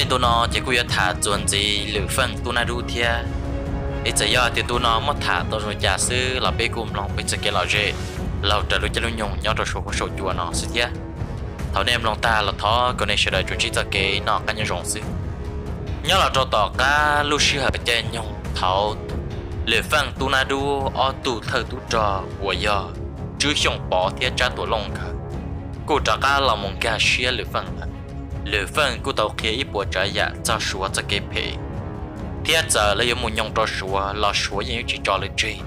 nên tụi nó chỉ có thả chuẩn gì lửa phân tụi nó đủ thia ít giờ giờ thì tụi nó mất thả tụi rồi giả sử là bé cùng lòng bây giờ cái là gì lâu trở lại cho nó nhung nhau rồi số chùa nó sẽ thia thầu nem lòng ta là thọ còn này sẽ đợi chuẩn chỉ cho cái nó cái như rồng xí nhớ là cho tỏ cả lúc xưa ở trên nhung thầu lửa phân tụi nó đủ ở tụ thơ tụ trò của giờ chứ không bỏ thia trả tụi lòng cả cô trả cả là một cái xia lửa phân lửa phân của tàu kia ít bộ trái dạ cho số cho cái phe thiết giờ lấy một nhông cho số là số những chỉ cho lấy chơi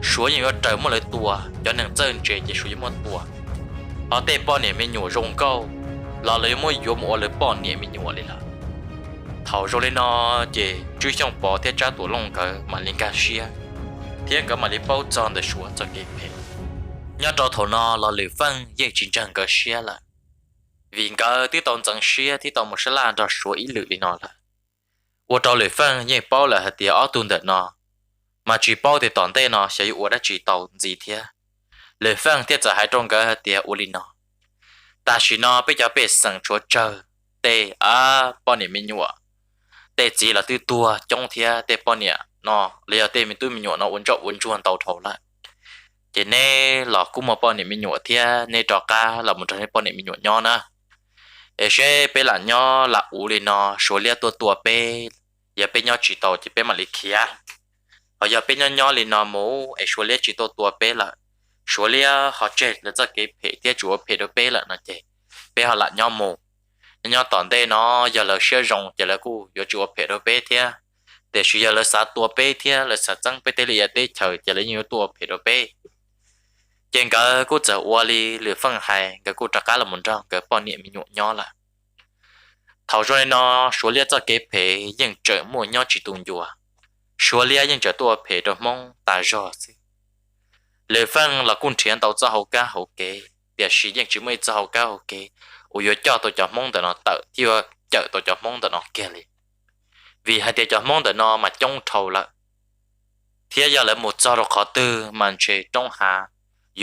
số những cái trời một lấy tua cho nên chân chơi chỉ số một tua ở đây bao nhiêu mình nhổ rong câu là lấy một yếu một lấy bao nhiêu mình nhổ lấy là thầu rồi lên nó chỉ chú trọng bỏ thiết trả tổ lông cái mà lên cái xia thiết cái mà lấy bao tròn để số cho cái phe nhớ cho thầu nó là lửa phân dễ chính chân cái xia là vì cái tí tông chẳng xia tí tông một số là cho số ít lửa nó là我找雷锋也包了和第二吨的呢，嘛只包的当地呢，小于我的知道几天，雷锋贴着还中个第二里呢，但是呢，比较被生出这，对啊，包年没有啊，对只了最多，中天对包年呢，你要对面对面有呢，稳住到头了，这呢，老姑嘛包年没有天，呢找家老木这包年没有nhau呢。sẽ bé là nhỏ là u lên nó số lia tua bé giờ bé nhỏ chỉ tàu chỉ bé mà lịch kia họ giờ bé nhỏ lên nó mũ số lia chỉ tua bé là số lia họ chơi là cho cái phe tiết chúa phe đó bé là nó chơi bé họ là nhỏ mũ nhỏ toàn đây nó giờ là sẽ rong giờ là cu giờ chúa phe đó bé thế để suy giờ là sát tua bé thế là sát trắng bé thế là để chờ giờ là nhiều tua phe đó bé trên cái cô chờ wali lửa phân hai cái cô trả cá là một trăm cái bao niệm mình nhỏ là thầu rồi nó số liệu cho cái phe những trợ mua nhau chỉ tung dùa số liệu những trợ tua phe đó mong ta rõ gì lửa phân là con chuyện tàu cho hậu cá hậu kế để sử dụng chỉ mới cho hậu cá hậu kế ủa cho tôi cho mong để nó tự chưa chợ tôi cho mong để nó kia liền vì hai để cho mong để nó mà trong thầu là thế giờ lại một cho nó khó tư mà chơi trong hạ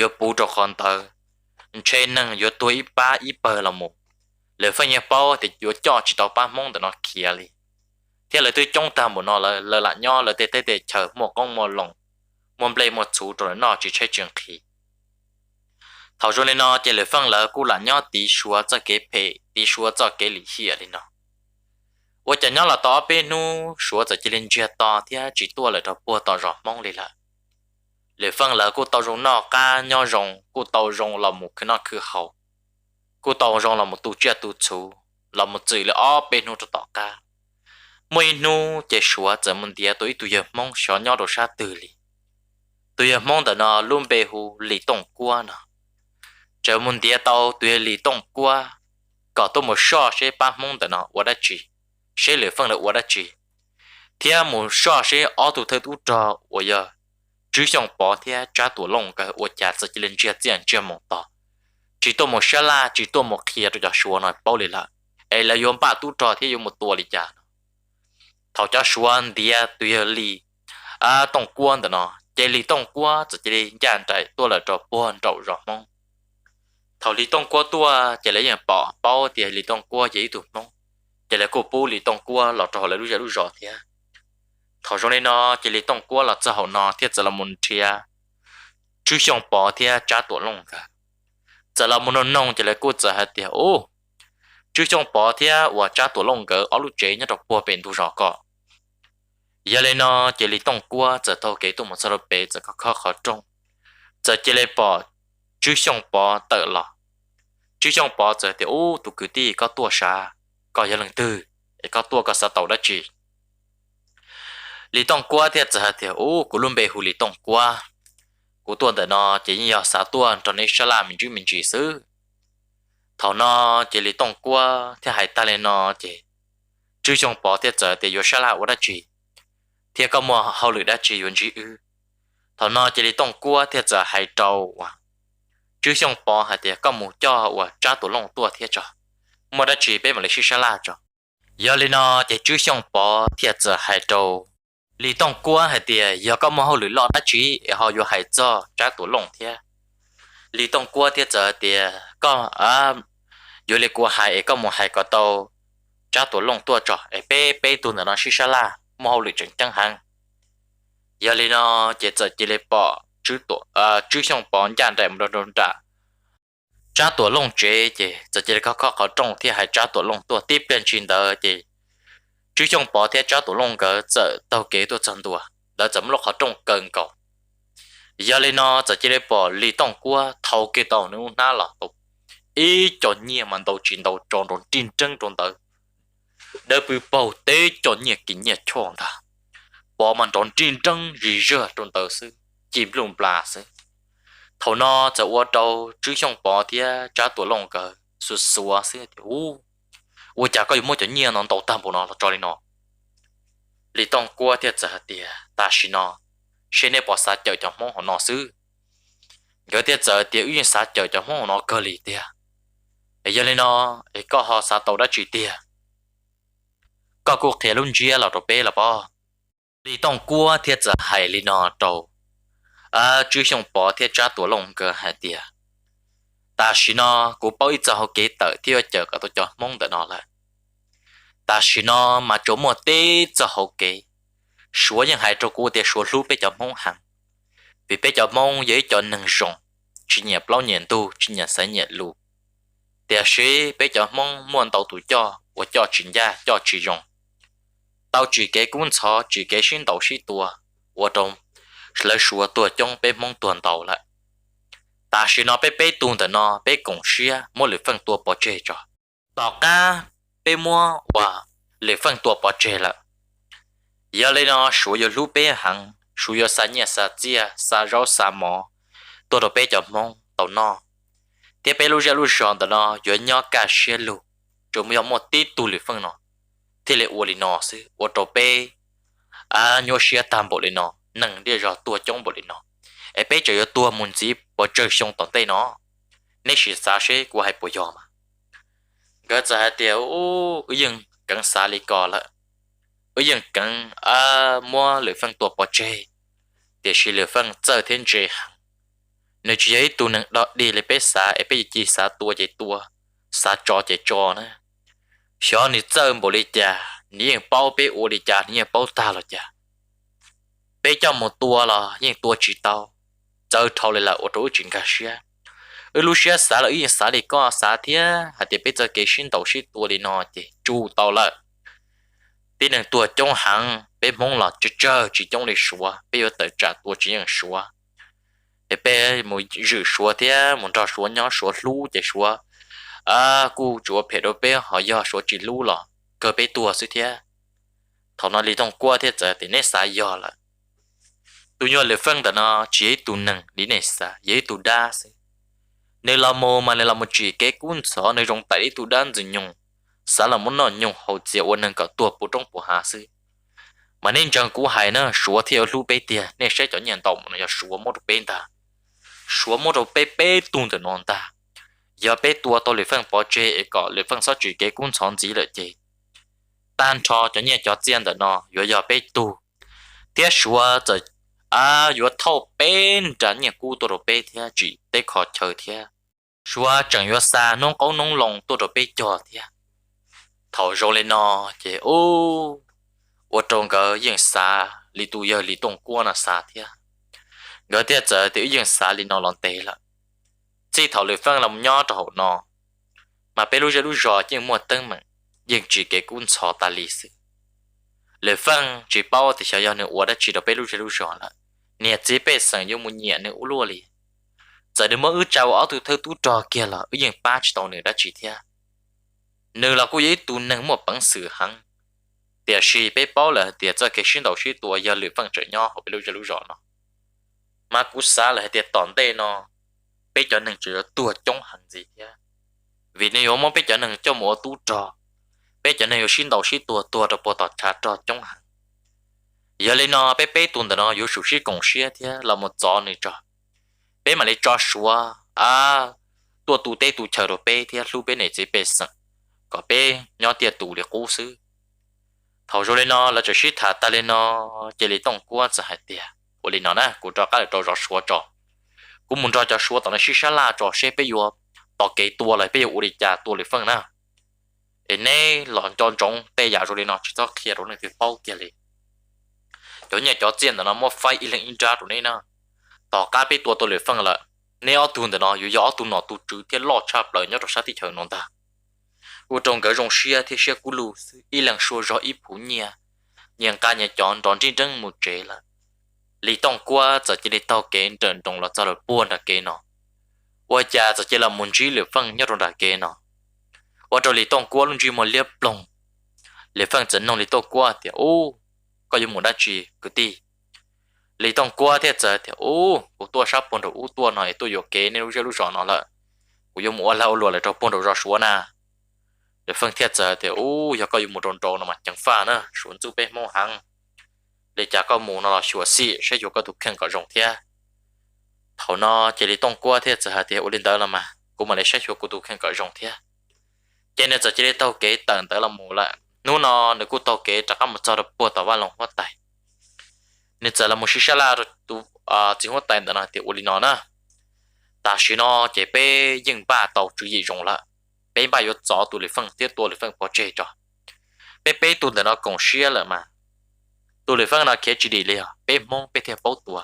yo bù cho con tờ trên năng yo tuổi ba ít bờ là một lỡ phải nhà bao thì yo cho chỉ tao ba mong để nó kia đi thế là tôi trong ta một nó là lại nho là để chờ một con một lồng một plei một chú rồi nó chỉ chơi trường khí thảo rồi nên nó chỉ lỡ phân là cú lại nho tí xua cho cái phe tí xua cho cái lý hiệp đi nó 我讲了了大边nu说在这里接大天只多了这波到热梦里了。lệ phân là cô tàu rong nọ cá nhau rong cô tàu rong là một cái nó cứ hậu cô tàu rong là một tu chia tu chú là một chữ là ở bên nó cho tỏ cá mỗi nu chỉ số giờ mình đi tôi giờ mong sợ nhau đồ sát từ li tôi giờ mong đợt nó luôn bê hu lì tông qua nè giờ mình đi tàu tôi lì tông qua có tôi một số sẽ ba mong đợt nó what chỉ sẽ lệ phân là what chỉ thì một số sẽ ở tu thời tu trò what giờ chỉ想bỏ theo trả tuổi lông cái ở nhà sẽ lên chia tiền chia một tờ chỉ tôi một xe la chỉ tôi một kia tôi cho số nói bao lì là ấy là dùng ba tu trò thì dùng một tuổi lì cha thầu cho số đi tùy lì tông quan đó nó chỉ lì tông quan chỉ lì nhà trái tôi là trò buồn trâu rõ mong thầu lì tông quan tôi chỉ là những bỏ bao thì lì tông quan chỉ tụt mong chỉ là cô bố lì tông quan là trò là lúc rõ thế thầu cho nên nó chỉ lấy tông qua là cho họ nó thiết là một chia chú trọng bỏ thiết trả tuổi lông cả giờ là một nông chỉ lấy cô giờ hết tiền ô chú trọng bỏ thiết và trả tuổi lông cả ở lúc chế nhất đọc qua bên tu rõ có giờ lên nó chỉ lấy tông qua giờ thâu cái tụng một số bé giờ có khó trong giờ chỉ lấy bỏ chú trọng bỏ tự là chú trọng bỏ giờ thì ô tụ cứ đi có tua xa có giờ lần tư có tua có sao tàu đã chỉ lý tông qua thì giờ thì ô của luôn bề hù lý tông qua của tuần đó nó chỉ như sáu tuần cho nên sẽ làm mình chỉ xứ thầu nó chỉ lý tông qua thì hai ta lên nó chỉ chứ trong bỏ thì giờ thì vô sẽ làm ở đó chỉ thì có mua hậu lửa đã chỉ yuan chỉ ư thầu nó chỉ lý tông qua thì giờ hai trâu chứ trong bỏ hai thì có mua cho và trả tổ lông tua thì cho mua đã chỉ bên mà lấy sẽ làm cho giờ lên nó chỉ chứ trong bỏ thì giờ hai trâu lý tông qua hay thì giờ có một hậu lửa lọt đã chỉ họ vô hay cho trả tổ lông thế lý tông qua thì giờ thì có vô lì qua hay có một hay có tàu cha tuổi lông tua trọ ấy bé tuổi nó xí xa la mua hậu lì chẳng chẳng hàng giờ li nó chỉ giờ chỉ lấy bỏ chứ tuổi chứ xong bỏ nhàn đại một đồn trả cha tuổi lông chế chỉ giờ chỉ có trồng thì hay cha tuổi lông tua tiếp bên trên đó chỉ chứ xong bỏ thì cha tuổi lông cái giờ tàu kế tuổi chân tuổi đó chấm lúc họ trồng cần cầu giờ li nó giờ chỉ lấy bỏ lì tông qua thâu cái tàu nữa na là tục ý cho nhiều mà đầu chiến đầu tròn tròn chiến tranh tròn tới đỡ bị bầu tế cho nhiều kinh nghiệm tròn ta bỏ mà tròn chiến tranh gì rửa tròn tới sư chìm lùng bla sư thầu nóจะว่าđâu chứ không bỏ thì trả tuổi lòng cờ sụt sụa sư thì u chả có một chỗ nhiều nó đầu tam bộ nó cho đi nó lý tông qua thì giờ thì ta xin nó xin để bỏ sát chợ cho mong họ nó sư cái thì giờ thì uyên sát chợ cho mong nó cơ lý thì giờ lên nó có họ sát tàu đã chỉ tiền có cuộc thể luôn chia là đồ bê là bao lý tông qua thì giờ hay lý nó đầu chứ không bỏ thì trả tuổi lòng cơ hay tiền ta xin nó cũng bao ít giờ họ kế tới thì chờ cả tôi cho mong đợi nó lại ta xin nó mà chỗ một tí giờ họ kế số những hai chỗ cũ thì số lúc bây giờ mong hàng vì bây giờ mong dễ cho nâng rộng chỉ nhập lâu nhận tu chỉ nhập sai nhận lù thì sĩ bây giờ mong muốn tàu tụi cho cho chính gia cho chỉ rộng tàu chỉ kế cũng cho chỉ kế xin tàu sĩ tua và trong lấy số tua trong bên mong tuần tàu lại ta sĩ nó bé tuần từ nó bé cùng xia mua lưỡi phân tua bỏ chơi cho tàu cá bé mua và lưỡi phân tua bỏ chơi lại giờ lấy nó số giờ lúc bé hàng số giờ sa nhẹ sa chia sa rau sa mò tôi đồ bé cho mong tàu nó thế bé lúc chọn tàu nó giờ nhỏ cả xe lu chúng mình một tí tu lưỡi phân nó thế lại uổng nó xí uổng đồ bé nhỏ xe tam bộ lên nó nâng đi rồi tua trong bộ lên nó em bé chơi tua muốn gì bỏ chơi xong tận tay nó nếu chỉ xa xe của hai bộ giò mà cái giờ tiêu dừng cần xa li cò lại dừng cần mua lưỡi phân tua bỏ chơi để chỉ lưỡi phân chờ thiên chơi nếu chỉ ấy tu nâng đó đi lấy bé xa em bé chỉ xa chơi trò nữa cho你这不理解你也包被我理解你也包大了家bé cho một tua là những tua chỉ tao chơi thâu lại là ô tô chuyện cả xe lúc xe xả là ý xả đi có xả thế hạt thì bây giờ cái xin đầu xin tua đi nó thì chu tao là bên này tua trong hàng bé mong là chỉ trong lịch số bây giờ tự trả tua chỉ những số để bé một dự số thế một trò số nhỏ số lú chỉ số cô chúa phải đâu bé họ do số chỉ lú là cơ bé tua sự thế thằng nó đi trong qua thế giờ thì nét xả do là tụi nhỏ lệ phân đó nó chỉ tụi nằng đi này xả dễ tụi đa xí nếu là mồ mà nếu là một chỉ cái cuốn sổ nơi trong tay tụi đan rồi nhung xả là muốn nó nhung hậu triệu ôn nâng cả tua bộ trong bộ hạ xí mà nên chẳng cú hại nó số theo lưu bê tiền nên sẽ cho nhận tổng nó số một bên ta số một bê tuôn từ non ta giờ bê tua tôi lệ phân bỏ chơi có lệ phân số chỉ cái cuốn sổ gì lợi gì tan cho nhận cho tiền đó nó giờ bê tu tiếc số giờ yo thâu bên chẳng nhà cũ tôi đồ bê thế chỉ để khó chờ thế xua chẳng yo xa nông có nông lòng tôi đồ bê cho thế thầu rồi lên nó chỉ我trong cái yên xa li tu giờ li tông qua là xa thế người thế giờ thì yên xa li nó lòng tệ là chỉ thầu lười phân làm nhỏ cho nó mà bé lúc giờ nhưng mua tân mà yên chỉ cái cuốn sổ ta li sự lười phân chỉ bao thì sao nữa我的chỉ đồ bé lúc giờ là nè chỉ bé sang dùng một nhẹ nữa lúa li giờ đừng mơ trâu ở từ thơ tú trò kia là ở những ba chỉ tàu nữa đã chỉ thế nữa là cô ấy tu nâng một bằng sự hăng để sĩ bé bao là để cho cái sinh đầu sĩ tuổi giờ lựa phân trở nhỏ họ bị lưu rõ nó mà cú xa là để tòn đây nó bé cho nâng chỉ tuổi trong hàng gì thế vì nếu mà bé cho nâng cho mỗi tú trò bé cho nâng sinh đầu sĩ tuổi rồi bộ tọt trả trò trong hàng giờ lên nó bé tuần đó nó có sự sĩ công sĩ thế là một trò này trò bé mà lấy trò xua tua tu tê tu chờ rồi bé thế lúc bé này chỉ bé sẵn có bé nhỏ tiệt tu để cố sư thầu rồi lên nó là chỉ sĩ thà ta lên nó chỉ lấy tông quaจะhại tiệt của lên nó nè của trò cái là trò xua trò cũng muốn trò xua tao nó sĩ sa la trò xe bé vô tao cái tua lại bé vô đi trả tua lại phân nè ấy nè lọn tròn trống tê giả rồi nó chỉ cho kia rồi này thì bao kia liền chỗ nhà chỗ tiền nó mua phai in lên in ra rồi này nè tỏ cá bị tua tôi lười phân là nếu ở tuần thì nó dù gió tuần nó tụt chữ thì lọt chạp lời nhớ rồi sát thì chờ nó ta u trong cái rong xia thì xia cú lù y lần xua rõ y phú nhia nhưng cả nhà chọn đón trên chân một chế là lý tông qua giờ chỉ để tao kén trận trong là cho là buồn là kén nó qua cha giờ chỉ là muốn chỉ lười phân nhớ rồi là kén nó qua trong lý tông qua luôn chỉ một liệp lồng lười phân trận nông lý tông qua thì ô có những muốn đã chỉ cứ đi lý tông qua thì giờ thì ô của tôi sắp buồn đầu tôi nói tôi有kén nên lúc rõ nó là của những muốn lao luôn là cho buồn đầu rõ xuống na để phân thiết giờ thì giờ có một tròn tròn mà chẳng pha nữa xuống chú bé mong hàng để trả có mù nó là sửa xị sẽ dùng cái thuộc khen có rộng thế thầu nó chỉ để tông qua thế giờ thì lên tới là mà cũng mà để sẽ dùng cái thuộc khen có rộng thế cho nên giờ chỉ để tao kế tận tới là mù lại nếu nó nếu cô tao kế chắc có một giờ được bùa tao vào lòng hoa tài nên giờ là một xí xa rồi tu chỉ hoa tài đó thì lên nó nè ta chỉ nó chỉ bé nhưng ba tàu chú ý rộng lại bé ba yếu gió tụi lì phân tiếp tụi lì phân bỏ chơi cho bé bé tụi nó còn xia lại mà tụi lì phân nó kia chỉ đi liền bé mong bé theo bao tụi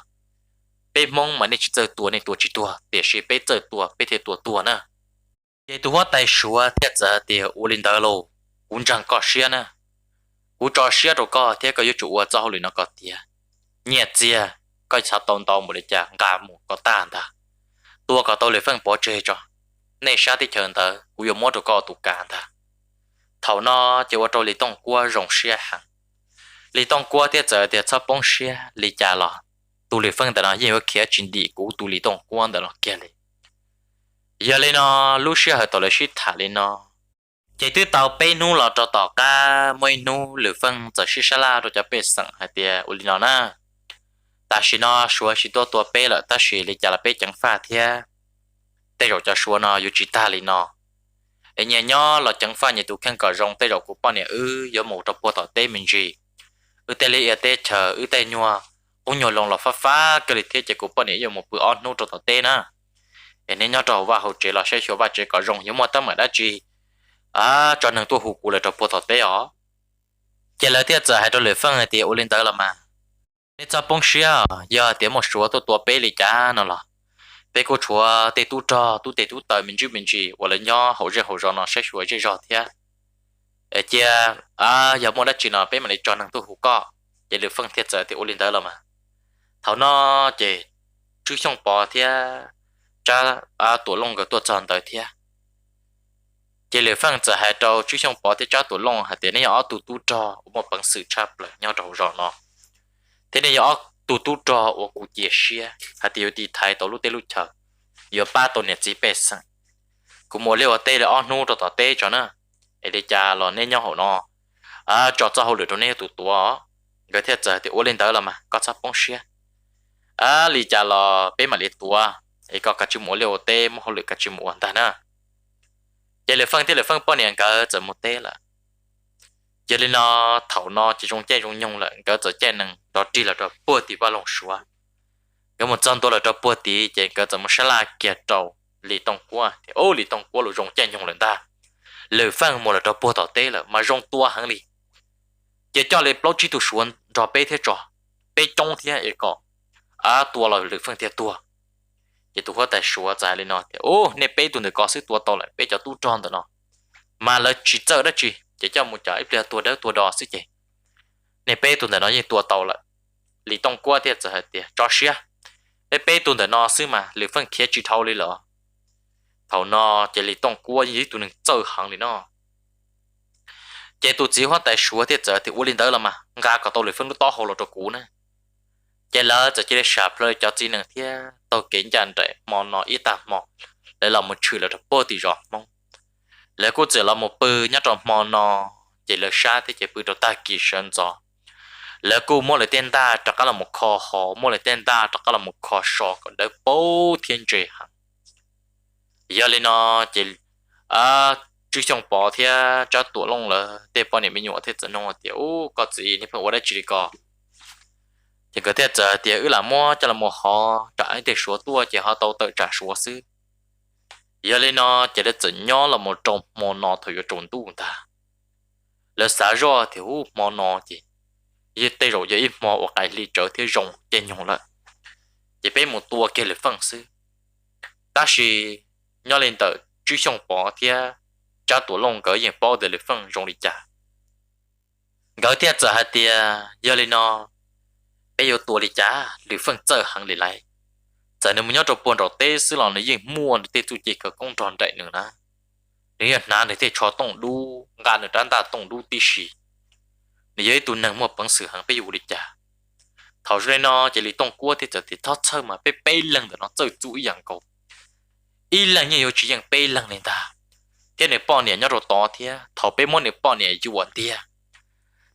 bé mong mà nên chỉ chơi tụi này tụi chỉ tụi để chỉ bé chơi tụi bé theo tụi nữa cái tụi hoa tay xua thiết giờ thì u linh đó lô cũng chẳng có xia nữa u cho xia rồi có thế cái chủ ở trong lì nó có tiền nhẹ chia cái sao tông tông một cái chả gà một có tàn ta tụi có tụi lì phân bỏ chơi cho này sao thì chờ tới cũng有 model 高度感的头呢就我做理动过容些行理动过的这的差崩些理家了独立分的呢因为开经济股独立动过的了给哩giờ lên nó lúc xưa hơi tao lấy shit thả lên nó chỉ từ tàu bay nu là cho tàu cá mỗi nu lửa phân giờ shit sala rồi cho bay sẵn hay tiệt uli nó na ta chỉ nó xua chỉ tua bay là ta chỉ lý là bay chẳng pha thiệt tay rồi cho xua nó yêu chỉ ta li nó ấy nhà nhỏ là chẳng phải như tụ khen cờ rong tay rồi của bọn này giờ một trong bộ tàu tê mình gì tay lấy tê chờ tay nhua ông nhua lòng là phá cái lịch thế chỉ của bọn này giờ một bữa ăn nô trong tàu tê na ấy nên nhỏ trâu và hậu chế là sẽ xua và chế cờ rong giống một tấm ở đó chi cho nên tôi hụt của lại trong bộ tàu tê ó chỉ là thế giờ hai đôi lưỡi phân thì ô lên tới là mà nên cho bông xia giờ tiếng một số tôi bé lì cá nó là bé cô chúa tê tu trò tu tê tu tờ mình chỉ hoặc là nho hậu giờ nó sẽ sửa chơi rõ thế ở chia giờ mua đất chỉ nó bé mà lấy cho năng tu hữu co để được phân thiết giờ thì ô lên tới là mà thảo nó chỉ chú xong bỏ thế cha tuổi lông cái tuổi tròn tới thế chỉ được phân giờ hai đầu chú xong bỏ thế cha tuổi lông hay thế này ở tu trò một bằng sự chắp lại nhau đầu rõ nó thế này ở tu trò ở cụ chia sẻ hay tiêu đi thay tàu lúc tê lúc chờ giờ ba tuần này chỉ bé sang cũng mua liều tê là ăn nô cho tao tê cho nó để cha là nên nhau hậu nó cho hậu lửa cho nên tụ cái thế giờ thì uống lên tới là mà có sắp bông xia lì cha là bé mà lì tua ấy có cả chim mua liều tê mua hậu lửa cả chim mua ta nè giờ lì phân bao nhiêu cái giờ một tê là giờ lên nó thầu nó chỉ trong chơi trong nhung là cái giờ chơi nằng đó chỉ là đó bữa thì bao lòng xóa cái một trăm tôi là đó bữa thì chơi cái giờ một xe la kia trâu lì tông qua thì lì tông qua rồi trong chơi nhung lần ta lời phang một là đó bữa tao tê là mà trong tua hàng lì giờ cho lấy bao chỉ tu xuống rồi bé thế trò bé trong thế ấy có tua là lời phang thế tua giờ tu có tại xóa dài lên nó thì nè bé tu được có sức tua tao lại bé cho tu tròn đó nó mà là chỉ chơi đó chỉ cho một trái bây tua đó tua đỏ xí chị nè bé tu nó như tua tàu lại lì tông qua thì giờ thì cho xía bé tu nó xí mà lì phân kia chỉ thâu đi lọ thâu nó chỉ lì tông qua như tu nó chơi hàng đi nó chỉ tu chỉ hoa tại số thì giờ thì uống lên tới là mà gà có tàu lì phân nó to hồ lô cho cũ nè chỉ là giờ chỉ để sạpเลยcho chỉ năng thì tàu kiến dàn trẻ mòn nó ít tạm mòn để làm một chữ là được bơ thì rõ mong lẽ cô chỉ là một bự nhát tròn mòn nó chỉ là xa thì chỉ bự đầu ta kỳ sơn gió lẽ cô mua lại tên ta chắc là một kho họ mua lại tên ta chắc là một kho sọ còn đỡ bố thiên trời hẳn giờ lên nó chỉ chú trọng bỏ thì cho tuổi lông là để bao nhiêu nhiều thế chân nó thì có gì thì phải ở đây chỉ có thì cái thế giờ thì là mua cho là một họ trả để số tua chỉ họ tàu tự trả số xứ giờ lên nó chỉ để chỉnh nhỏ là một trong một nọ thời trộn tu ta lỡ xả ra thì hú mò nọ chị giờ tây rồi giờ ít mò hoặc cái lì trở thì rồng trên nhung lại chỉ bé một tua kia là phân sư ta chỉ nhớ lên tờ chú xong bỏ thì cha tổ lông cỡ những bao để là phân rồng đi trả gỡ thì giờ hai tia giờ lên nó bây giờ tua đi trả là phân chờ hàng đi lại giờ nếu muốn nhớ cho buồn rồi tê sư lòng này những mua để tê tu chỉ có công tròn chạy nữa nè nếu là để tê cho tổng đu gan được đan ta tổng đu tí xì nếu như tụi nàng mua bằng sự hàng bây giờ đi trả thảo rồi nó chỉ lấy tổng cua thì giờ thì thoát chơi mà bé bé lần để nó chơi chú ý dạng cầu ý là như chỉ dạng bé lần này ta thế này bọn này nhớ rồi to thì thảo bé món này bọn này chịu thì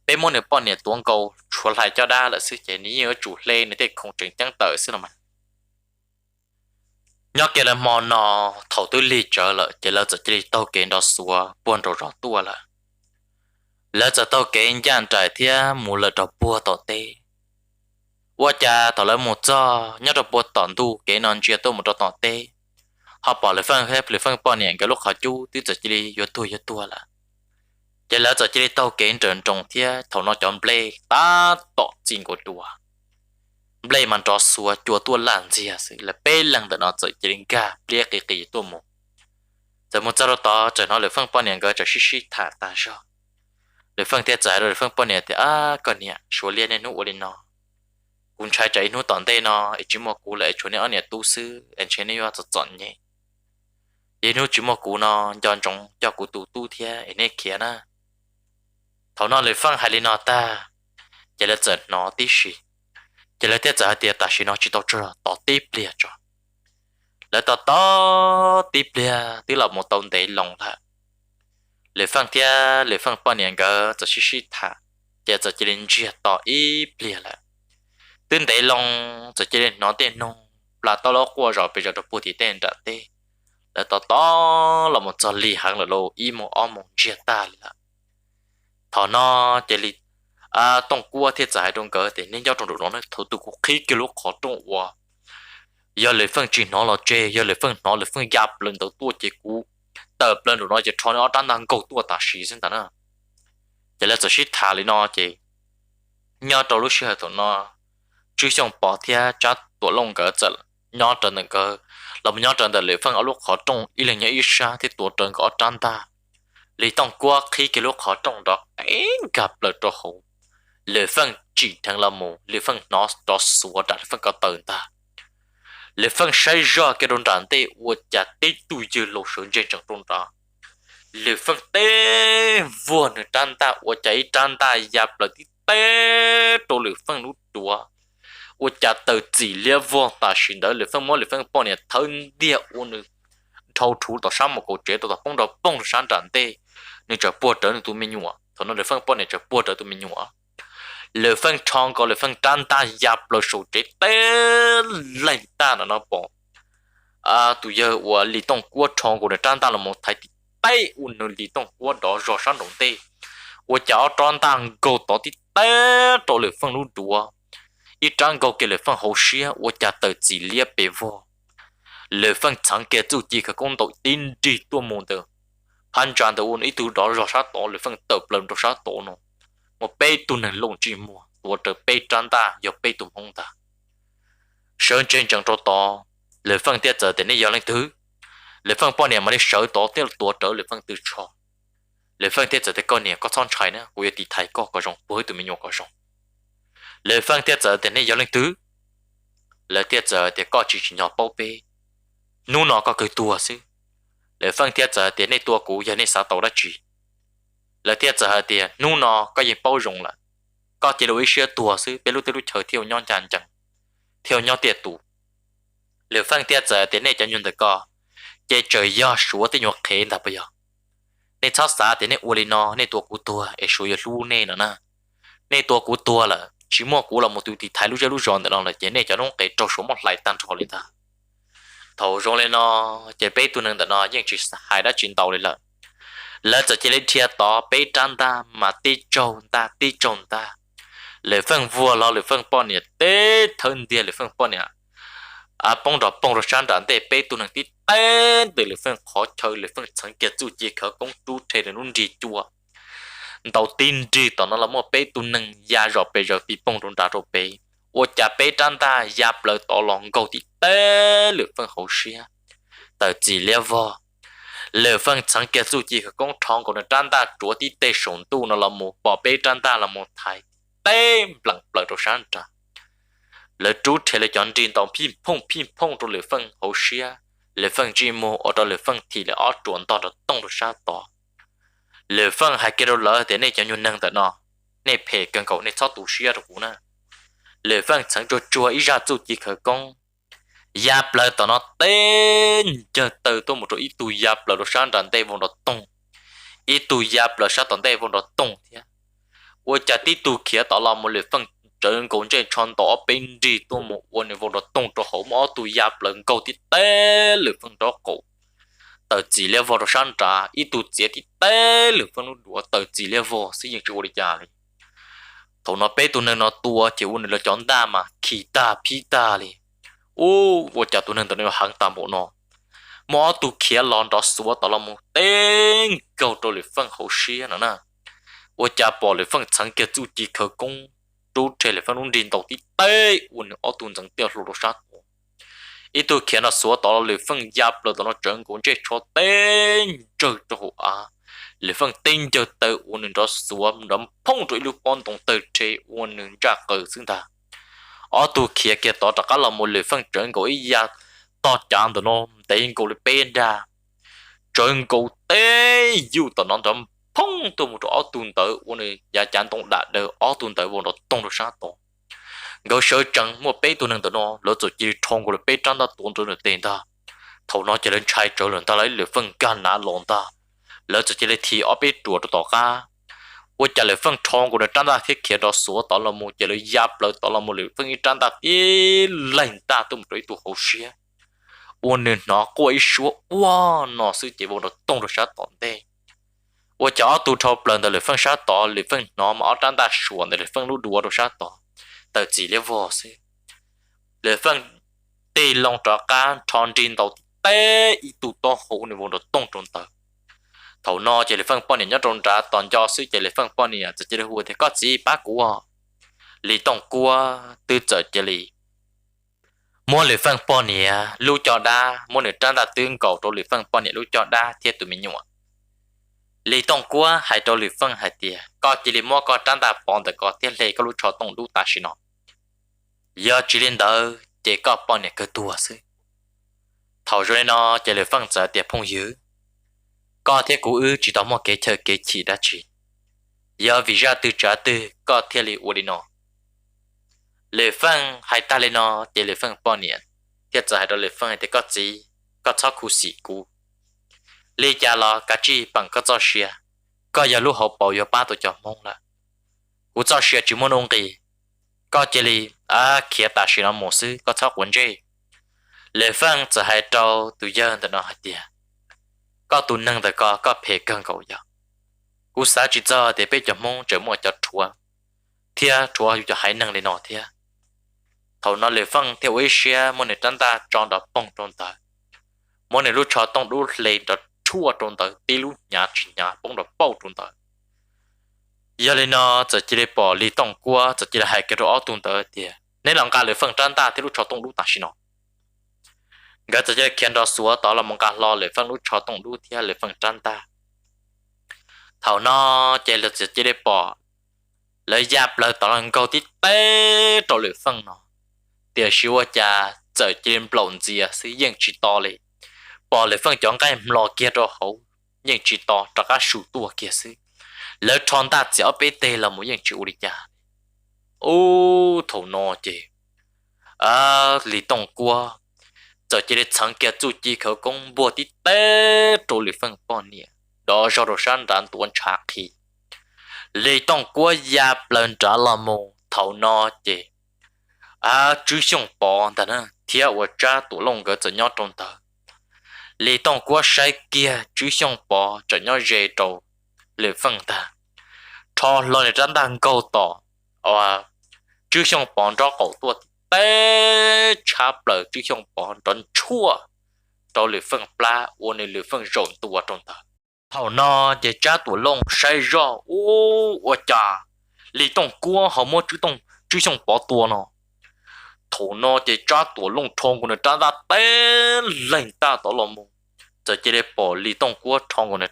bé món này bọn này tuôn cầu chuột lại cho đa là sự chỉ ní ở chủ lên này thì không chừng chẳng tới xưa mà nhớ kia là món nó thảo tôi lì trở lại chỉ là giờ chỉ tao kiện đó xua buồn rồi rõ tua là lỡ giờ tao kiện dạng trái thì mù lỡ đó bùa tao têว่าจะต่อเลยหมดจ้อยอดปวดตอนดูเกนอนเจียตัวหมดตอนเตะเขาบอกเลยฟังแค่เลยฟังปอนเนี่ยก็ลูกเขาจู้ที่จะจียัวตัวละจะแล้วจะจีเต้าเกนเดินตรงเที่ยถอนจอมเบลตาต่อจริงกว่าตัวเบลมันจอสัวจัวตัวหลังเจียสิแล้วเป้หลังแต่นอจะจีริงกาเปลี่ยกี่ตัวหมูจะมุดจะรอต่อจะนอเลยฟังปอนเนี่ยก็จะชิถาตาชอเลยฟังเที่ยใจเลยฟังปอนเนี่ยแต่ก่อนเนี่ยชัวเลียนในนู้นเลยนอคุณชายใจนู้ตอนเต้นอไอจิมกูเลยชวนเนี่ยอันเนี่ยตู้ซื้อเอ็นเชนนี่ว่าจะจอนเนี่ยยันนู้จิมกูนอยอนจงเจ้ากูตู้เทียไอเนี่ยเขียนะเขานอนเลยฟังไฮลีนอตาจะเลยจัดนอตีชีจะเลยเทียจะเทียตาชีนอจิตเจอต่อตีเปลี่ยจ้ะแล้วต่อตีเปลี่ยที่เราหมดตอนเต้ลงละเลยฟังเทียเลยฟังป้อนเนี่ยก็จะชิถาจะจิลินเจียต่ออีเปลี่ยละตื่นเต้นลงจะเจริญน้องเต้นนงปลาตลกว่าเราไปจะพูดที่เต้นจัดเต้แล้วต่อเราหมดจะลีหังแล้วอีโมอ้อมงเจียตาเลยละถอนอเจริต้องกลัวที่จะให้ตรงเกิดแต่เนี่ยยอดตรงนั้นถูกตุกขี้กิโลขอตรงว่าอย่าเลยฟังจีน้องเราเจอย่าเลยฟังน้องเลยฟังยับเลยตัวเจกูเติบเลยน้องจะทอนเอาด้านนั้นกูตัวตาสีซึ่งแต่น่ะจะแล้วจะชิดทาเลยน้องเจยอดตัวรู้เชื่อตัวน้อchú xong bỏ theo cho tổ lông cỡ chật nhỏ trần đừng cỡ làm nhỏ trần đừng lấy phân ở lúc khó trông ý là nhớ ý xa thì tổ trần có tràn ta lấy tông qua khi cái lúc khó trông đó ấy gặp lại cho hậu lấy phân chỉ thằng là mù lấy phân nó đó xua đặt phân có tờ ta lấy phân xây ra cái đồn tràn tê của chả tê tùy dư lộ sướng trên trận đồn tràn lấy phân tê vừa nữa tràn ta của cháy tràn ta dạp lại tí tê tổ lấy phân nút đùa我家到治疗我大选的，你分么？你分半年头点我呢，头出到什么个节到碰到碰上战的，你这波折你都没用啊，头那你分半年这波折都没用啊，你分长个你分战大压了手节的来大了那波都要我李东国长个的战大了么？太低，我那李东国到热上东的，我家战大够到的，到你分路多。一张高给了份好些，我家的几列别vô，了份常给自己个工作定制多么的，判断的我一度到热啥多了份得不了多啥多呢？我被都能弄寂寞，我的被长大又被动红的，上真正做到，了份跌着的那样的thứ，了份半年嘛你手到跌多着了份都错，了份跌着的过年个创财呢，我也地太高个种，不会对面用个种。lời phân tiết giờ thì này giờ lên tứ lời tiết giờ thì có chỉ nhỏ bao bê nu nó có cái tua xí lời phân tiết giờ thì này tua cũ giờ này sao tàu đã chỉ lời tiết giờ thì nu nó có gì bao rộng là có chỉ đối xưa tua xí bên lúc tới lúc chờ theo nhau chán chẳng theo nhau tiết tụ lời phân tiết giờ thì này cho nhân được có chỉ trời gió xuống thì nhọ khé là bây giờ này tháo xa thì này uốn nó này tua cũ tua ấy số giờ lu này nữa nè này tua cũ tua là chỉ mua cũ là một túi thì thái lúc ra lúc giòn để nó là chế này cho nó cái trâu số một lại tăng cho lên ta thầu rồi lên nó chế bé tụi nâng để nó nhưng chỉ hai đã chuyển tàu lên là giờ chế lên thiệt to bé trăn ta mà tí trâu ta lấy phân vua lo lấy phân bọn nhiệt té thân địa lấy phân bọn nhiệt bông đó sáng đạn để bé tụi nâng tí té để lấy phân khó chơi lấy phân chẳng kia chú chỉ khởi công chú thế là luôn gì chua đầu tiên chỉ tao nó là một bé tu nâng ya rồi bây giờ bị bông trong đá rồi bé ô chả bé trăn ta ya bờ tao lòng cầu thì té lửa phân hậu xia tờ chỉ lửa phân chẳng kia dù chỉ có con của nó trăn ta chúa tí tê sống tu nó là một bỏ bé trăn ta là một thái té lặng bờ trong sáng trà lửa chú thế là chọn trình tao pin phong trong lửa phân hậu xia lửa phân chỉ mô ở đó lửa phân thì là ở chuẩn tao được tông được sát tao lửa phân hai cái đó lỡ thế này cho nhuận năng tại nó này phê cần cậu này sao tụ xia được cũng nè lửa phân chẳng cho chua ý ra chú chỉ khởi công giáp lại tao nó tên chờ từ tôi một chỗ ít tụ giáp lại rồi sáng đàn tây vùng đó tung ít tụ giáp lại sáng đàn tây vùng đó tung thế ôi chả tí tụ kia tao làm một lửa phân trận cũng trên tròn tỏ bên đi tôi một quân này vùng đó tung cho hậu mỏ tụ giáp lại cầu tí té lửa phân đó cổ tờ chỉ level rồi sáng trả ít tụ chế tí té lửa phân nó đùa tờ chỉ level xây dựng chỗ đi trả đi thầu nó bé tụ nên nó tua chỉ quân là chọn đa mà khi ta pi ta đi ô vô chả tụ nên tụ nên hàng tam bộ nó mỏ tụ kia lon đó xua tao là một tên cầu tôi lửa phân hậu xia nữa nè ô chả bỏ lửa phân chẳng kia chú chỉ khởi công chú chơi lửa phân nó điên đầu tí té quân ở tụ chẳng tiêu rồi sát ít tôi khiến nó xóa tao lửa phân giáp rồi tao nó trận cũng chơi cho tên chơi cho họ lửa phân tên chơi từ uốn nó xóa đấm phong trụi lúc con tổng từ chơi uốn ra cờ xứng ta ở tôi kia kia tao đã có là một lửa phân trận của ý giáp tao chạm tao nó tên của lửa bên ra trận của tên yêu tao nó đấm phong tôi một chỗ tuần tới uốn này giá chạm tổng đạt được ở tuần tới uốn nó tung được sát tao người sợ chẳng một bé tôi nâng tụi nó lỡ rồi chỉ thong của bé trắng ta tuôn tôi được tiền ta thầu nó chỉ lên chạy trở lần ta lấy lửa phân gan nã lộn ta lỡ rồi chỉ lên thì ở bé chùa tụi tao ca ôi chả lửa phân thong của nó trắng ta thiết kia đó số tao là một chỉ lấy giáp lỡ tao là một lửa phân trắng ta tí lạnh ta tôi một đôi tụ hậu xía ôi nên nó quay xuống wow nó sư chỉ vô nó tung được sát tọn đây ôi chả tụ thầu lần ta lửa phân sát tỏ lửa phân nó mà ở trắng ta xuống để lửa phân lú đùa được sát tỏ tờ chỉ lấy vô xí lệ phân tê long trọ cá tròn trên tàu té ít tụ to hậu này vùng đó tung trong tờ thầu no chỉ lệ phân bao nhiêu nhớ trong trả toàn cho xí chỉ lệ phân bao nhiêu chỉ lệ hùa thì có gì bác của lì tông của từ giờ chỉ lì mua lệ phân bao nhiêu lưu cho đa mua lệ trang đã tương cầu cho lệ phân bao nhiêu lưu cho đa thiết tụi mình nhung lì tông của hai trâu lì phân hai tia có chỉ lì mua có trang đã bọn được có thiết lệ có lúc cho tông lưu ta xin nó giờ chỉ lên đó chỉ có bao nhiêu cái tua xí thầu rồi nó chỉ lì phân giờ tiệp phong dữ có thiết cũ ư chỉ tao mua cái chờ cái chỉ đã chỉ giờ vì ra từ trả từ có thiết lì u đi nó lì phân hai ta lên nó chỉ lì phân bao nhiêu thiết giờ hai trâu lì phân thì có gì có cháu khu sĩ cũ lý cha là cả chi bằng cái cho xia có giờ lúc họ bảo giờ ba tôi cho mong là của cho xia chỉ muốn ông kỳ có chỉ li kia ta xia nó một sư có thắc vấn gì lệ phânจะให้เราตัวเยอะแต่น้อยเดียก็ตัวนั่งแต่ก็เพกันเขาอย่างกูสาจิตจะไปจะมองจะมัวจะชัวเทียชัวอยู่จะให้นั่งเลยนอเทียเท่านั้นลยฟังเที่ยวเอเชียมันในจันตาจองดอกป้องจนตามันในรู้ชอต้องรู้เลยดอกชั่วจนตาตีรู้หยาจีหยาป้องดอกเป้าจนตายาเลยนอจะจีได้ปอลีต้องกลัวจะจีได้ให้กระโดดจนตาเทียในหลังการเลยฟังจันตาที่รู้ชอต้องรู้ตาชินอก็จะเขียนดอสัวต่อละมังการรอเลยฟังรู้ชอต้องรู้เทียเลยฟังจันตาเท่านอเจเลยจะได้ปอเลยยับเลยต่อละเกาที่เต้ต่อเลยฟังนอเดี๋ยวชิวจะเจอจีนปลงเจียสิยังจีต่อเลยปอเลยฟังจ้องใกล้รอเกียร์รอเขายังจีต่อจากการสูตัวเกียร์สิแล้วทอนตาเจียวไปเตะละมุยังจีอุริยาโอ้เท่านอเจลีต้องกลัวgiờ chỉ để chẳng kia chú chỉ khởi công bùa tí té trôi lì phân bọn nè đó do đồ sáng đàn tuấn chạc thì lì tông của gia lần trả là mù thầu no chị chú xong bọn ta nè thiệt của cha tụ lông gỡ cho nhau trong tờ lì tông của sai kia chú xong bọn cho nhau dễ trâu lì phân ta cho lo để tránh đang câu tỏ chú xong bọn cho cậu tuột té chắp lời chứ không bỏ đón chua cho lưỡi phân pla uốn lưỡi phân rộn tua trong tờ thầu nó chỉ trả tuổi lông say ra ô chà lý tông cua họ mua chứ xong bỏ tua nó thầu nó chỉ trả tuổi lông thong của nó trả ta tên lên ta tổ lòng mù giờ chỉ để bỏ lý tông cua thong của nó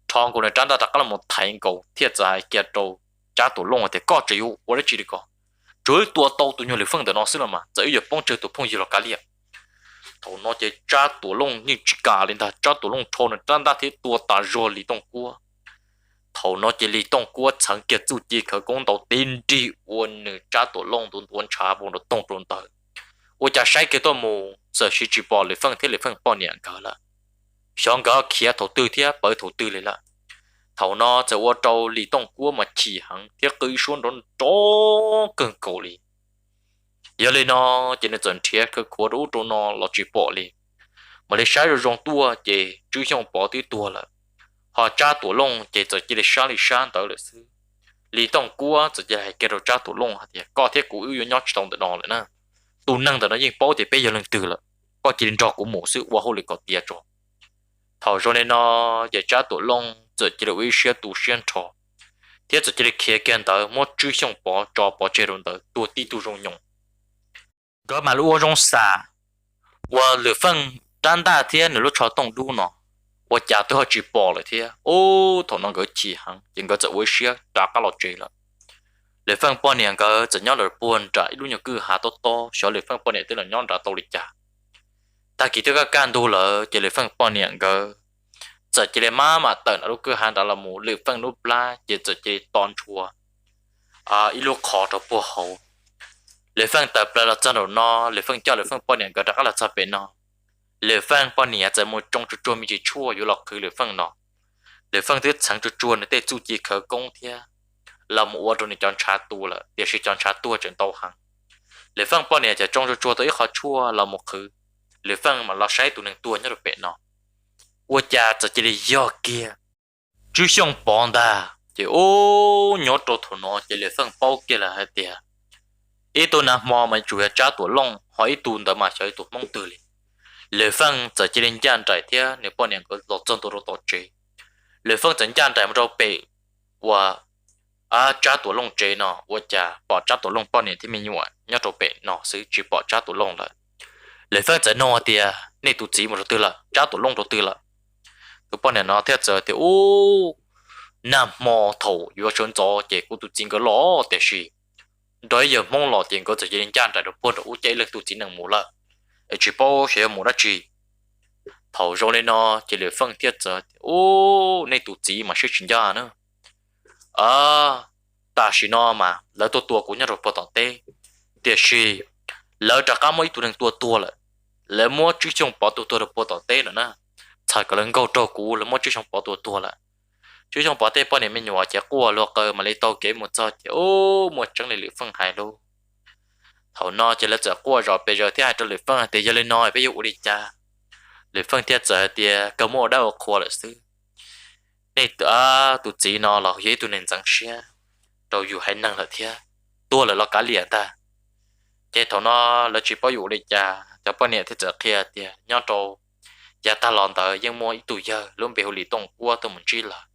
thong của nó trả ta chắc là một thành cầu thiệt dài kia trâu trả tuổi lông thì có chịu我的chỉ được có chuối tua tàu tụi nhau lấy phân để nó xí là mà giờ giờ bông chơi tụi phong gì là cá liệt thầu nó chỉ trả tuổi lông như chỉ cả lên ta trả tuổi lông thong nó trả ta thì tua ta rồi lý tông cua thầu nó chỉ lý tông cua chẳng kia chủ chỉ khởi công đầu tiên đi uốn nữ trả tổ lông tuần tuần trả bộ nó tông tuần tới我家晒给多么这是只包里分贴里分包年个了想个kia投tư贴bởi投tưเลยละthầu nóจะว่าtrâu lý tông cua mà chỉ hẳn thiết cứ xuống đó tró cơn cầu li giờ lên nó chỉ nên dần thiết cứ của đủ trâu nó là chỉ bỏ li mà lấy sai rồi rong tua chỉ chú trọng bỏ tí tua là họ trả tổ lông chỉ chỉ để sáng tới là xứ lý tông cua chỉ hay cái đồ trả tổ lông thì có thể cũng yêu nhau trong đó lại nè tu năng đó nó yên bảo thì bây giờ lần từ là có chỉ đến trò của một sự qua hồi lại có tiền trò thầu cho nên nó để trả tổ lông chỉ để uy hiếp tu xuyên trò thế chỉ để kia kiện tới một chữ xong bỏ trò bỏ chế rồi tới tu ti tu rong nhung cái mà lúc rong xả và lửa phân tan đa thế nữa lúc trò tông đu nó 我家都好举报了天，哦，同那个起行，应该在微信打个老追了。你分半年个怎样来搬着，一路要cứ下多多，小你分半年都能样着到你家。但其他个干多了，就你分半年个，这就你妈妈等那路cứ下到了木，你分路拉，就这就当初啊，一路考着不好。你分得不了真的孬，你分叫你分半年个，大家来这边孬。 lệ phang bao nhiêu giờ một trong chuột chuột mình chỉ chuaอยู่หรอกคือlệ phang nó lệ phang thứ sáng chuột chuột này để chú chỉ khởi công thia làm một trong những chọn trả tu là để sử chọn trả tu trên tàu hàng lệ phang bao nhiêu giờ trong chuột chuột tới khó chua là một thứ lệ phang mà lo sai tụ năng tua nhớ được bể nó 我家这这里要给只想帮的就哦鸟着头nó这里分包给了还得一度呢毛们主要trả tu long hỏi一度的嘛小一度蒙từ里 lệ phân giờ chỉ đến gian trải thế nếu bọn em có lọt chân tôi lọt chế lệ phân dẫn gian trải một đầu bể và trả tổ lông chế nó và trả bỏ trả tổ lông bọn em thì mình nhua nhớ đầu bể nó sẽ chỉ bỏ trả tổ lông lại lệ phân dẫn nó thì nên tụi chỉ một đầu tư là trả tổ lông đầu tư là tụi bọn em nó theo giờ thì ô nằm mò thầu vừa chuẩn gió chỉ của tụi chính cái lọ để gì đối giờ mong lọ tiền có thể chỉ đến gian trải được bọn nó chế lực tụi chính năng mù lại chỉ bao sẽ một đất gì thầu rồi nên nó chỉ để phân tiết giờ ô này tụt gì mà sẽ chuyển ra nữa ta chỉ nó mà lỡ tua của nhau rồi bỏ tọt tê tiếc gì lỡ trả cả mấy tụi đang tua lại lỡ mua chú chồng bỏ tua rồi bỏ tọt tê nữa nè thay cái lần câu trâu cũ lỡ mua chú chồng bỏ tua lại chú chồng bỏ tê bao này mình nhỏ chỉ qua lo cơ mà lấy tàu kế một giờ ô một chẳng lấy phân hại luôn thầu nó chỉ là giờ qua rồi bây giờ thì hai trăm lệ phân thì giờ lên nói bây giờ đi cha lệ phân thì giờ thì cái mua đâu qua là xứ này tụi chị nó là dễ tụi nên chẳng xe đâu dù hay năng là thế tua là lo cá liền ta cái thầu nó là chỉ bao nhiêu đi cha cho bao nhiêu thì giờ kia thì nhau trâu giờ ta làm tới nhưng mua ít tụi giờ luôn bị hủy tông qua tụi mình chỉ là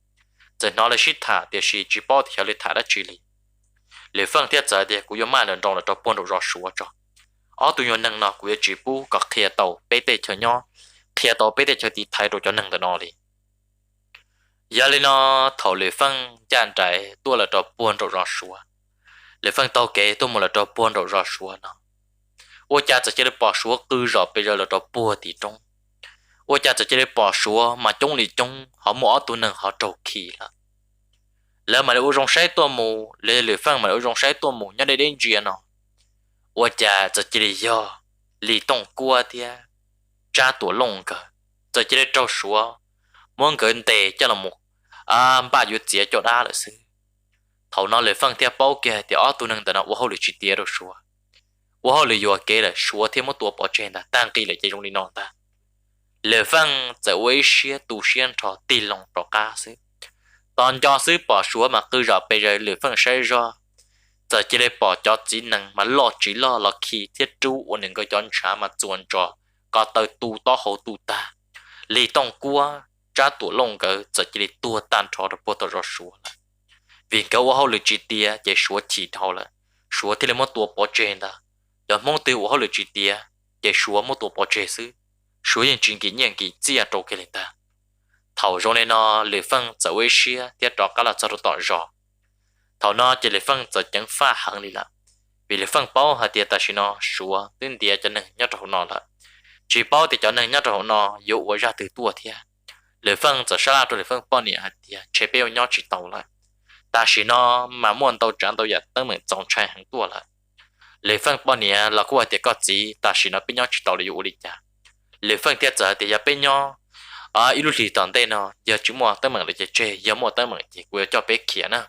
giờ nó là shit thả thì chỉ bao thì lấy thả đã chỉ lý lệ phân thiết giờ thì cũng mà lần trong là cho buôn đồ rõ số cho ở tụi nhau năng nó cũng chỉ bu có kia tàu bê tê cho nhau kia tàu bê tê cho thì thay đổi cho năng từ nó đi giờ lên nó thầu lệ phân chăn trái tôi là cho buôn đồ rõ số lệ phân tàu kế tôi một là cho buôn đồ rõ số nó ô cha chỉ để bỏ số cứ rõ bây giờ là cho buôn thì trong ô cha chỉ để bỏ số mà trong thì trong họ mua tụi năng họ trâu kỳ là lỡ mà ở trong sai tua mù lỡ phân mà ở trong sai tua mù nhớ đây đến chuyện nó 我家这这里要理动过的扎多弄个这这里照说muốn gần tệ cho là một ba月节cho đa là sự thầu nó lại phân theo bao kia thì ở tụi nâng tụi nó vô hậu lì chỉ tiền rồi số vô hậu lì vô kia là số thêm một tua bỏ trên là tăng kỳ lại chỉ trong đi non ta lệ phân sẽ quay xia tu xuyên trò tì lòng trò cá sự toàn cho sự bỏ số mà cứ rõ bây giờ lệ phân sẽ ra giờ chỉ để bỏ cho chỉ năng mà lo chỉ lo khi thiết tru của những cái chọn trả mà chuẩn trò có tới tu to hậu tu ta lý tông qua trả tuổi lông cái giờ chỉ tua tan cho được bớt rồi số là vì cái họ lựa chỉ tia chỉ số chỉ thao là số thì là một tuổi bỏ trên đó giờ mong tiêu họ lựa chỉ tia chỉ số một tuổi bỏ trên xứ số những chuyện kỹ nhận kỹ chỉ là trâu cái lên ta thầu rồi nên nó lựa phân giờ với xia thì trò cả là cho nó tỏ rõ thầu nó chỉ lựa phân giờ chẳng pha hàng đi là vì lựa phân bao hạt tia ta chỉ nó số tên tia cho nên nhớ trâu nó là chỉ bao thì cho nên nhớ trâu nó dụ ra từ tua thì lựa phân giờ sao cho lựa phân bao nhiêu hạt tia chế béo nhớ chỉ tàu lại ta chỉ nó mà muốn tàu trắng tàu giật tăng mình trồng trái hàng tua lại lựa phân bao nhiêu là của thì có gì ta chỉ nó bên nhớ chỉ tàu là dụ đi cha lựa phân tiết giờ thì giờ bên nhớ ilu thì tận đây nó giờ chúng mua tới mình để chơi giờ mua tới mình thì quay cho bé kia nè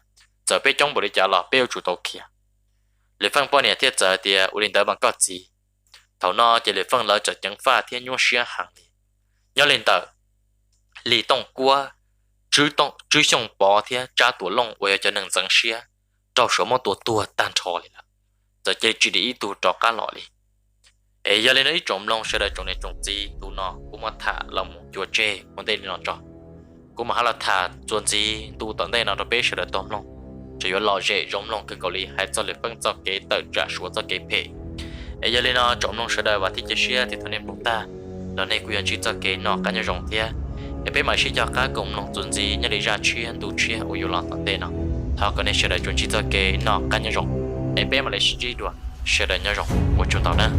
giờ bé trong bộ để trả là bé chủ tàu kia lệ phân bao nhiêu thiết giờ thì urin tới bằng có gì thầu nó chỉ lệ phân lỡ trở chẳng pha thiên nhung xia hàng nhớ lên tờ lì tông qua chứ xong bỏ thiên trả tuổi lông quay cho nâng dẫn xia trâu số một tua tan trò lại giờ chơi chỉ để tu trò cá lọ đi ấy giờ lên ấy trồng lông sẽ đợi trồng này trồng gì tu nó cũng mà thả lòng chùa chê còn đây nó trò cũng mà là thả chuồn gì tu tận đây nó nó bé sẽ đợi tôm lông chỉ có lò dễ giống lông cái cầu lý hay cho lệ phân cho cái tờ trả số cho cái phe ấy giờ lên nó trồng lông sẽ đợi và thì chơi xia thì thằng em chúng ta lần này quyền chỉ cho cái nó cá nhân rồng thia ấy bé mà chỉ cho cá cùng lông chuồn gì nhớ đi ra chuyên tu chuyên ở yêu lòng tận đây nó thằng cái này sẽ đợi chuẩn chỉ cho cái nó cá nhân rồng ấy bé mà lại chỉ đùa sẽ đợi nhớ rồng của chúng ta nữa